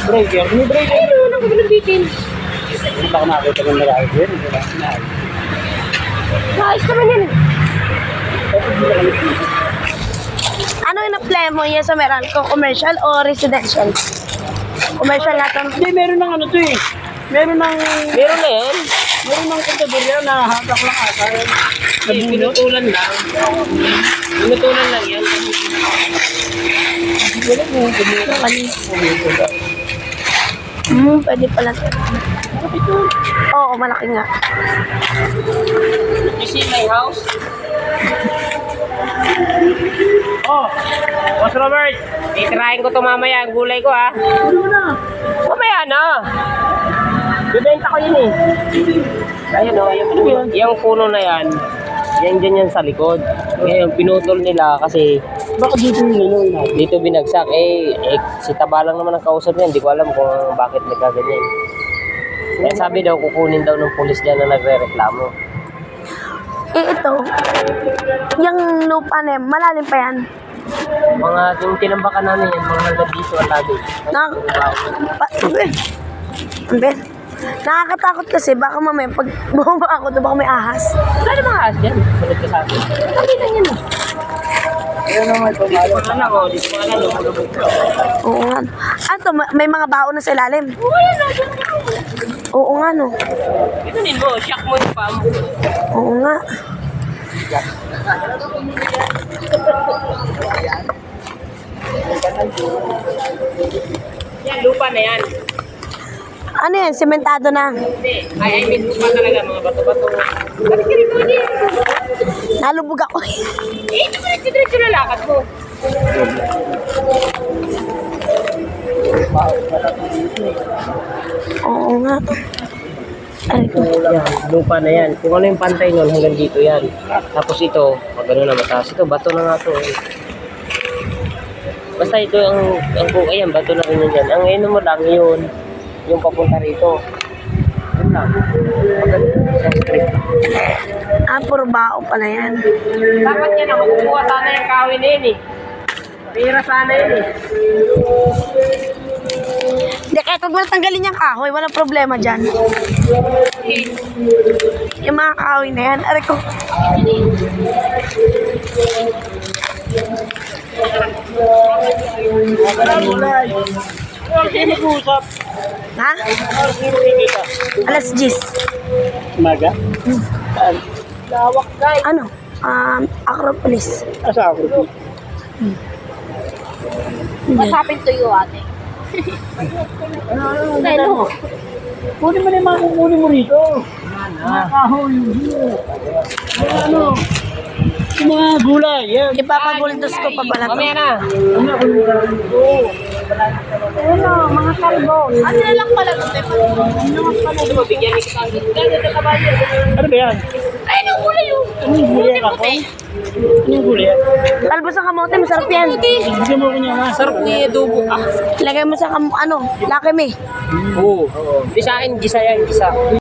Breaker, may breaker. Ay, wala ko bitin. Hindi pa ako nakakita ng nag-breaker. Ayos naman yan. Ano yung na-play mo yan sa Meralco? Commercial o residential? Commercial na to. Hindi, meron ng ano to eh. Meron na yan. Meron ng kategorya na hatak lang ata. Pinutulan lang. Pinutulan lang yan. Pwede pala. Oo, malaki nga. You see my house? Oh, Boss Robert, itirahin ko ito mamaya ang gulay ko ha. Mamaya na. Bibenta ko yun eh. Ayun o, yung puno na yan, yan dyan yan sa likod. Ngayon, pinutol nila kasi baka dito nilong dito binagsak. Si Taba lang naman ang kausap niya. Hindi ko alam kung bakit nagkaganyan. Kaya sabi daw, kukunin daw ng pulis dyan na nagre-reklamo. Ito, yung lupa na yan, malalim pa yan. Mga yung tinambakan namin yan, mga hanggang dito ang labi. Nakakatakot kasi baka mamaya pag bumaba ako doon baka may ahas. Wala namang ahas dyan. Sulit ka sa akin. Nakita niyo na. Ayun naman ito, malo. Ano ko, di ko alam. Oo nga. Ano, may mga baon na sa ilalim. Oo nga no. Itunin mo, shock mo yung paa mo. Oo nga. Yan, lupa na yan. Ano yan? Sementado na. Hindi. I mean, lupa talaga, mga bato-bato. Bakit ka rin mo niya? Nalubog ako. Ito mo nagsidiretso na lakad mo. Oo nga. Ay, Yan, lupa na yan. Kung ano yung pantay nun, hanggang dito yan. Tapos ito, pag ano na mataas. Ito, bato na nga to. Basta ito, ayan, bato na rin yan. Ang ino mo lang yun, yung papunta rito. Yun lang. puro bao pala yan. Dapat yan, makukuha sana yung kawin na yun eh. Pira sana yun eh. Hindi, kahit huwag mo na tanggalin yung kahoy, walang problema dyan. Yung mga kahoy na yan, aray ko. Ha? Alas 10. Umaga? Lawak guys. Ano? Acropolis. Asa ako? What's happened to you, ate? Ano? Kunin mo na yung mga kukunin mo rito. Mga kahoy. Ano? Yung mga gulay. Yan. Ipapaguldos ko pa pala to. Mamaya na. Ano, mga kalbo. Ano na lang pala to? Ano mo, bigyan kita. Ano ba yan? Ay, anong gulay yun? Anong gulay ako? Anong gulay yan? Kalbo sa kamote, masarap yan. Bigyan mo ko niya. Sarap ni adobo. Lagay mo sa laki me. Oo. Di sa akin, gisa yan, gisa.